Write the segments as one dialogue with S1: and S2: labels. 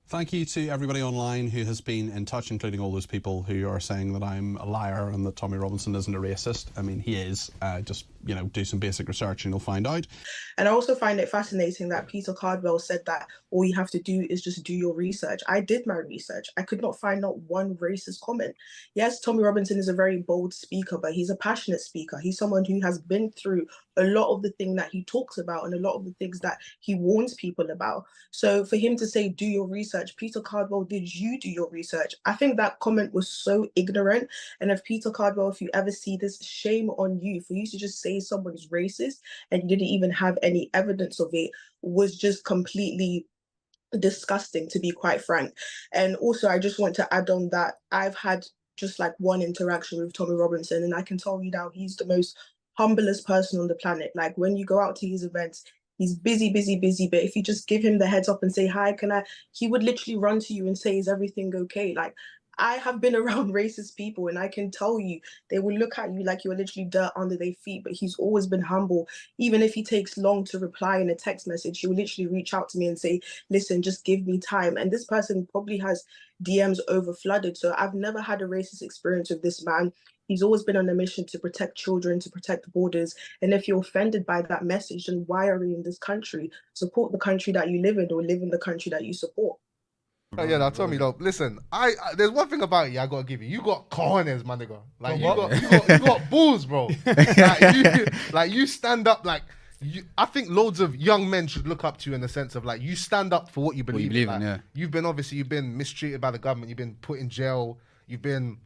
S1: Thank you to everybody online who has been in touch, including all those people who are saying that I'm a liar and that Tommy Robinson isn't a racist. I mean, he is. Just, do some basic research and you'll find out.
S2: And I also find it fascinating that Peter Cardwell said that all you have to do is just do your research. I did my research. I could not find not one racist comment. Yes, Tommy Robinson is a very bold speaker, but he's a passionate speaker. He's someone who has been through a lot of the things that he talks about and a lot of the things that he warns people about. So for him to say, do your research, Peter Cardwell, did you do your research? I think that comment was so ignorant. And if Peter Cardwell, if you ever see this, shame on you for you to just say someone's racist and you didn't even have any evidence of it, was just completely disgusting, to be quite frank. And also, I just want to add on that I've had just like one interaction with Tommy Robinson, and I can tell you now he's the most humblest person on the planet. Like when you go out to his events, he's busy, busy, busy. But if you just give him the heads up and say, hi, can I, he would literally run to you and say, is everything okay? Like I have been around racist people and I can tell you they will look at you like you're literally dirt under their feet, but he's always been humble. Even if he takes long to reply in a text message, he will literally reach out to me and say, listen, just give me time. And this person probably has DMs over flooded. So I've never had a racist experience with this man. He's always been on a mission to protect children, to protect borders. And if you're offended by that message, then why are we in this country? Support the country that you live in or live in the country that you support.
S3: Oh, yeah, now tell me though. Listen, I there's one thing about you I gotta give you. You got cojones, my nigga. Like you got balls, bro. Like you stand up. Like I think loads of young men should look up to you in the sense of like you stand up for what you believe in. Like,
S4: yeah.
S3: You've been mistreated by the government. You've been put in jail. You've been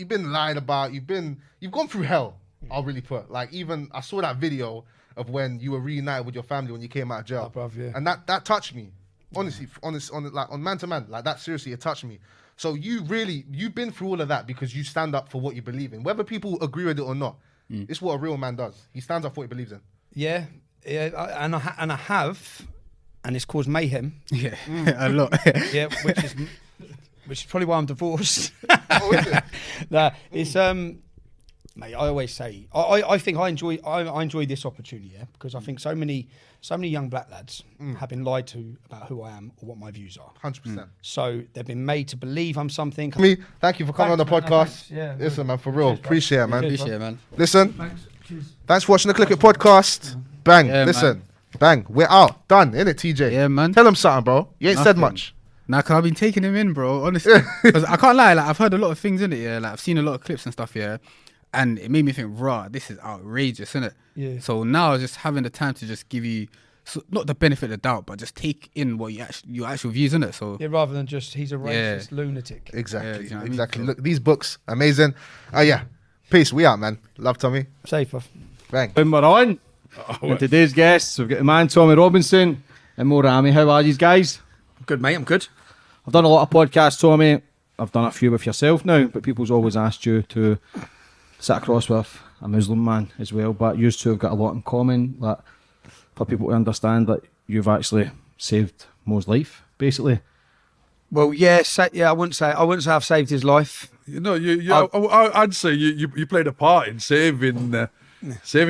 S3: lied about. You've gone through hell. I'll really put like even I saw that video of when you were reunited with your family when you came out of jail, and that touched me. Honestly, on man to man, like that. Seriously, it touched me. So you've been through all of that because you stand up for what you believe in, whether people agree with it or not. It's what a real man does. He stands up for what he believes in.
S5: Yeah, and I have, and it's caused mayhem.
S4: Yeah, a lot.
S5: Yeah, which is probably why I'm divorced.
S3: Oh, is it?
S5: Nah, it's mate. I always say I think I enjoy this opportunity, yeah, because I think so many young black lads have been lied to about who I am or what my views are.
S3: 100%.
S5: So they've been made to believe I'm something.
S3: Me, thank you for coming on the podcast.
S5: Yeah,
S3: listen, man, for real, appreciate it, man.
S4: Appreciate it, man.
S3: Listen, thanks for watching the Click It podcast. Bang,
S4: Yeah,
S3: listen, bang, we're out, done, innit, TJ?
S4: Yeah, man.
S3: Tell him something, bro. You ain't said
S4: Nothing.
S3: much.
S4: Nah, cause I've been taking him in, bro. Honestly, because I can't lie. Like I've heard a lot of things in it. Yeah, like I've seen a lot of clips and stuff. Yeah, and it made me think, rah, this is outrageous, isn't it?
S5: Yeah.
S4: So now just having the time to just give you, not the benefit of the doubt, but just take in what your actual views, isn't it? So
S5: Yeah, rather than just he's a racist lunatic.
S3: Exactly,
S4: Yeah, you know what I mean?
S3: exactly.
S4: So-
S3: Look, these books, amazing. Yeah, peace. We out, man. Love, Tommy.
S5: Safer.
S3: Bang.
S6: When we're on, and today's guests, we've got the man Tommy Robinson and Mo Rami. How are you guys?
S5: Good, mate. I'm good.
S6: I've done a lot of podcasts, Tommy. I've done a few with yourself now, but people's always asked you to sit across with a Muslim man as well. But you two have got a lot in common. That for people to understand that you've actually saved Mo's life, basically.
S5: Well, yeah, I wouldn't say I've saved his life.
S7: I'd say you played a part in saving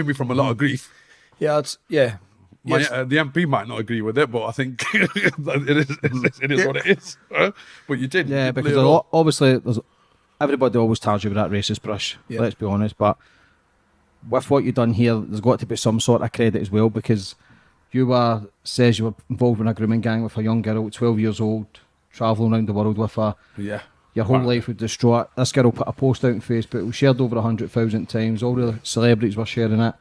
S7: me from a lot of grief.
S5: Yeah, yeah. Yes.
S7: The MP might not agree with it, but I think it is what it is. But you did.
S6: Yeah,
S7: You
S6: because
S7: played a lot.
S6: obviously everybody always tells you with that racist brush.
S5: Yeah.
S6: Let's be honest, but with what you've done here, there's got to be some sort of credit as well, because says you were involved in a grooming gang with a young girl, 12 years old, travelling around the world with her.
S7: Yeah.
S6: Your whole life was distraught. This girl put a post out on Facebook. It was shared over 100,000 times. All the celebrities were sharing it.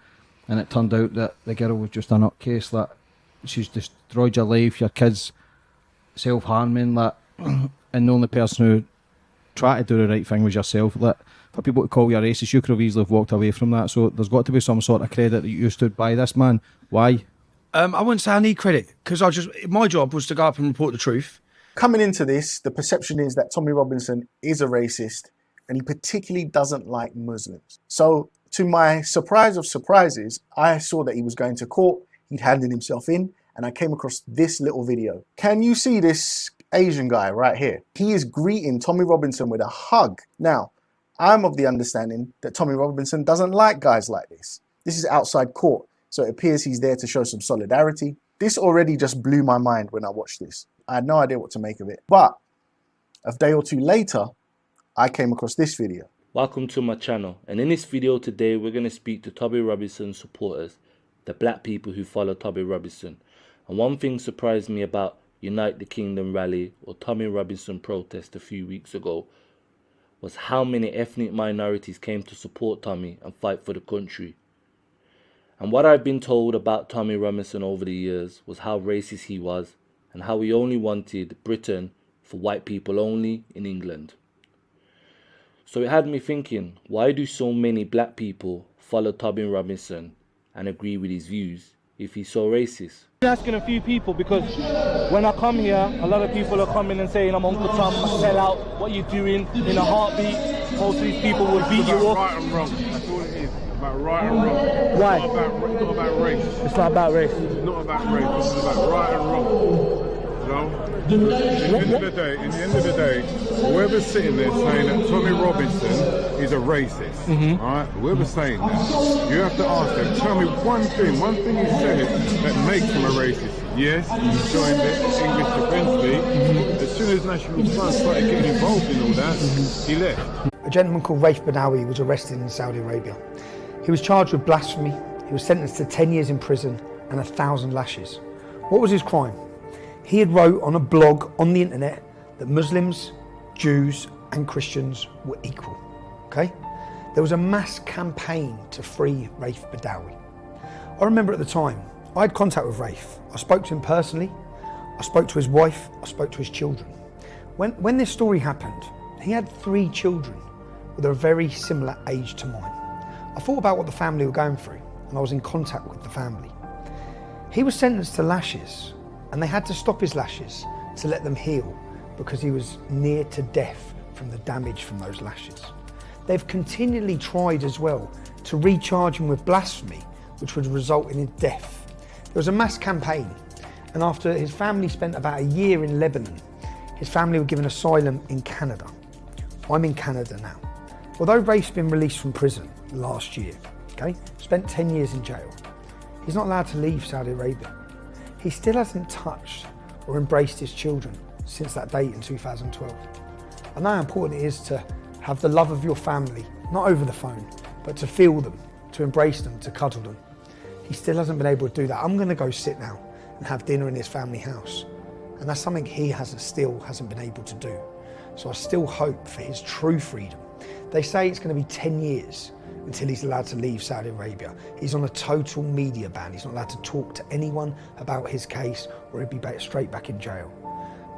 S6: And it turned out that the girl was just a nutcase. That she's destroyed your life, your kids, self-harming. That, and the only person who tried to do the right thing was yourself. That for people to call you a racist, you could have easily have walked away from that. So there's got to be some sort of credit that you stood by this man. Why?
S5: I wouldn't say I need credit, because my job was to go up and report the truth.
S8: Coming into this, the perception is that Tommy Robinson is a racist and he particularly doesn't like Muslims. So to my surprise of surprises, I saw that he was going to court, he'd handed himself in, and I came across this little video. Can you see this Asian guy right here? He is greeting Tommy Robinson with a hug. Now, I'm of the understanding that Tommy Robinson doesn't like guys like this. This is outside court, so it appears he's there to show some solidarity. This already just blew my mind when I watched this. I had no idea what to make of it. But a day or two later, I came across this video.
S9: Welcome to my channel, and in this video today we're going to speak to Tommy Robinson's supporters, the black people who follow Tommy Robinson. And one thing surprised me about Unite the Kingdom rally or Tommy Robinson protest a few weeks ago was how many ethnic minorities came to support Tommy and fight for the country. And what I've been told about Tommy Robinson over the years was how racist he was and how he only wanted Britain for white people only in England. So it had me thinking, why do so many black people follow Tommy Robinson and agree with his views if he's so racist?
S10: I'm asking a few people because when I come here, a lot of people are coming and saying I'm Uncle Tom, I sell out, what you doing in a heartbeat. Most of these people will beat you up.
S11: Right and wrong, that's all it is. About right and wrong.
S10: Why?
S11: It's not about race.
S10: It's not about race.
S11: It's not about race, it's about right and wrong. You know? At the end of the day, whoever's sitting there saying that Tommy Robinson is a racist, alright? Whoever's saying that, you have to ask them, tell me one thing he said that makes him a racist. Yes, he joined the English Defence League. As soon as National Front started getting involved in all that, he left.
S5: A gentleman called Raif Badawi was arrested in Saudi Arabia. He was charged with blasphemy. He was sentenced to 10 years in prison and 1,000 lashes. What was his crime? He had wrote on a blog on the internet that Muslims, Jews and Christians were equal, okay? There was a mass campaign to free Raif Badawi. I remember at the time, I had contact with Raif. I spoke to him personally, I spoke to his wife, I spoke to his children. When this story happened, he had 3 children with a very similar age to mine. I thought about what the family were going through and I was in contact with the family. He was sentenced to lashes and they had to stop his lashes to let them heal because he was near to death from the damage from those lashes. They've continually tried as well to recharge him with blasphemy, which would result in his death. There was a mass campaign, and after his family spent about a year in Lebanon, his family were given asylum in Canada. I'm in Canada now. Although Raif's been released from prison last year, okay, spent 10 years in jail, he's not allowed to leave Saudi Arabia. He still hasn't touched or embraced his children since that date in 2012. I know how important it is to have the love of your family, not over the phone, but to feel them, to embrace them, to cuddle them. He still hasn't been able to do that. I'm going to go sit now and have dinner in his family house. And that's something he still hasn't been able to do. So I still hope for his true freedom. They say it's going to be 10 years until he's allowed to leave Saudi Arabia. He's on a total media ban. He's not allowed to talk to anyone about his case or he'll be straight back in jail.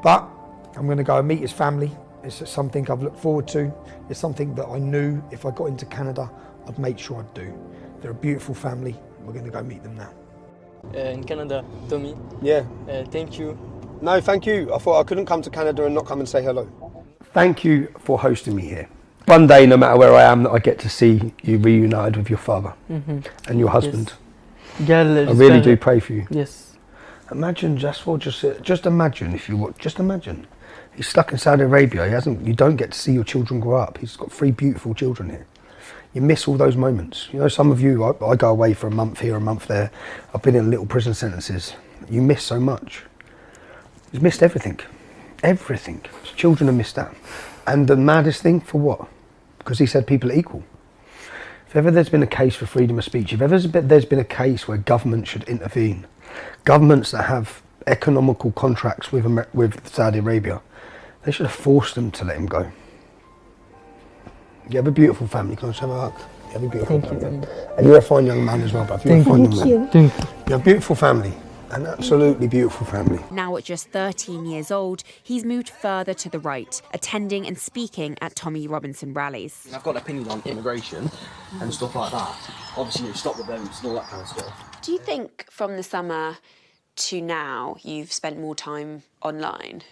S5: But I'm going to go and meet his family. It's something I've looked forward to. It's something that I knew if I got into Canada, I'd make sure I'd do. They're a beautiful family. We're going to go meet them now.
S12: In Canada, Tommy.
S13: Yeah.
S12: Thank you.
S13: No, thank you. I thought I couldn't come to Canada and not come and say hello.
S14: Thank you for hosting me here. One day, no matter where I am, I get to see you reunited with your father and your husband.
S12: Yes. Yeah,
S14: I really do pray for you.
S12: Yes.
S14: Imagine just imagine he's stuck in Saudi Arabia. You don't get to see your children grow up. He's got 3 beautiful children here. You miss all those moments. You know, some of you, I go away for a month here, a month there. I've been in little prison sentences. You miss so much. He's missed everything. Everything. His children have missed that. And the maddest thing, for what? Because he said people are equal. If ever there's been a case for freedom of speech, if ever there's been a case where government should intervene, governments that have economical contracts with Saudi Arabia, they should have forced them to let him go. You have a beautiful family. Can I just have a hug? You have a beautiful family. And you're a fine young man as well, bruv. You're a fine young man. Thank you. You have a beautiful family. An absolutely beautiful family.
S15: Now at just 13 years old, he's moved further to the right, attending and speaking at Tommy Robinson rallies.
S16: I've got an opinion on immigration and stuff like that. Obviously, stop the votes and all that kind of stuff.
S15: Do you think from the summer to now, you've spent more time online?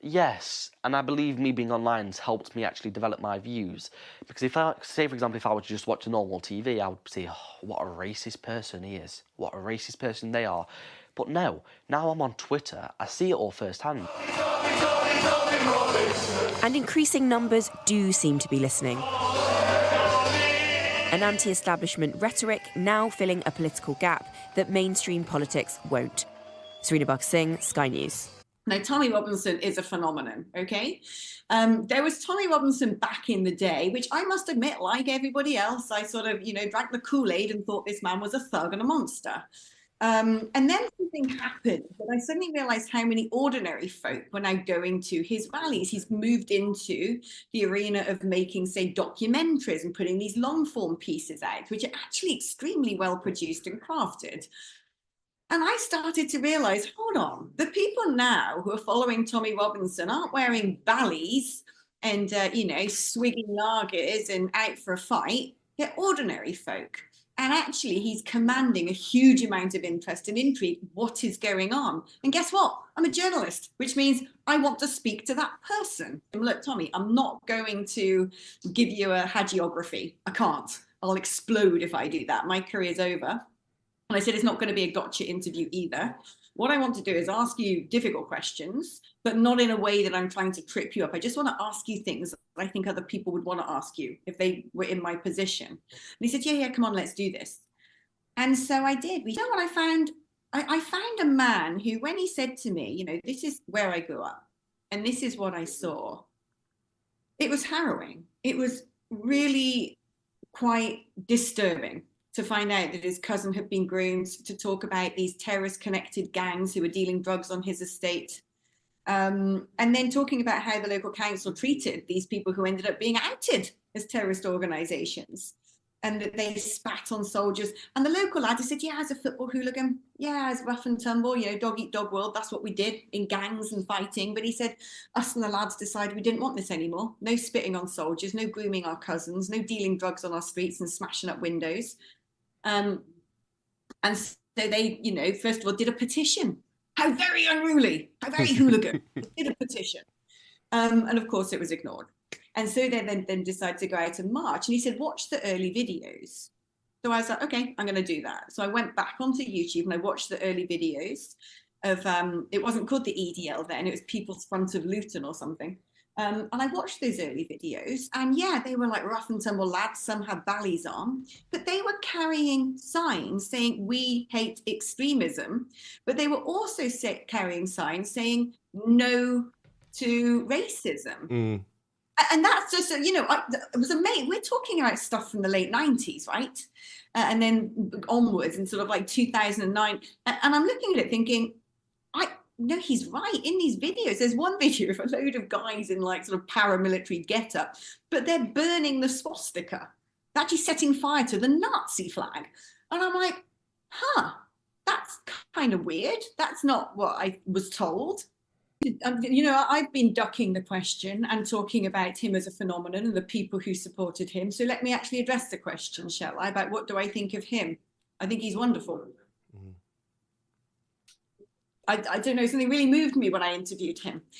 S16: Yes, and I believe me being online has helped me actually develop my views. Because if I, say for example, if I were to just watch a normal TV, I would say, oh, what a racist person he is. What a racist person they are. But no, now I'm on Twitter, I see it all firsthand.
S15: And increasing numbers do seem to be listening. An anti-establishment rhetoric now filling a political gap that mainstream politics won't. Serena Bug Singh, Sky News.
S17: Now, Tommy Robinson is a phenomenon, okay? There was Tommy Robinson back in the day, which I must admit, like everybody else, I sort of, drank the Kool-Aid and thought this man was a thug and a monster. And then something happened, and I suddenly realized how many ordinary folk were now going to his rallies. He's moved into the arena of making, say, documentaries and putting these long-form pieces out, which are actually extremely well produced and crafted. And I started to realize, hold on, the people now who are following Tommy Robinson aren't wearing ballies and, swigging lagers and out for a fight. They're ordinary folk. And actually, he's commanding a huge amount of interest and intrigue. What is going on? And guess what? I'm a journalist, which means I want to speak to that person. And look, Tommy, I'm not going to give you a hagiography. I can't. I'll explode if I do that. My career's over. And I said, it's not going to be a gotcha interview either. What I want to do is ask you difficult questions, but not in a way that I'm trying to trip you up. I just want to ask you things that I think other people would want to ask you if they were in my position. And he said, yeah, come on, let's do this. And so I did. You know what I found? I found a man who, when he said to me, this is where I grew up and this is what I saw, it was harrowing. It was really quite disturbing to find out that his cousin had been groomed to talk about these terrorist-connected gangs who were dealing drugs on his estate. And then talking about how the local council treated these people who ended up being outed as terrorist organizations, and that they spat on soldiers. And the local lad, he said, yeah, as a football hooligan, yeah, as rough and tumble, dog eat dog world, that's what we did in gangs and fighting. But he said, us and the lads decided we didn't want this anymore. No spitting on soldiers, no grooming our cousins, no dealing drugs on our streets and smashing up windows. And so they, first of all, did a petition. How very unruly, how very hooligan. They did a petition. And of course, it was ignored. And so they then decided to go out and march. And he said, watch the early videos. So I was like, okay, I'm going to do that. So I went back onto YouTube and I watched the early videos of, it wasn't called the EDL then, it was People's Front of Luton or something. And I watched those early videos, and yeah, they were like rough and tumble lads. Some had ballies on, but they were carrying signs saying we hate extremism. But they were also carrying signs saying no to racism. And that's just, it was amazing. We're talking about stuff from the late 90s, right? And then onwards in sort of like 2009. And I'm looking at it thinking, no, he's right. In these videos, there's one video of a load of guys in like sort of paramilitary getup, but they're burning the swastika, actually setting fire to the Nazi flag. And I'm like, that's kind of weird. That's not what I was told. I've been ducking the question and talking about him as a phenomenon and the people who supported him. So let me actually address the question, shall I, about what do I think of him? I think he's wonderful. I don't know, something really moved me when I interviewed him.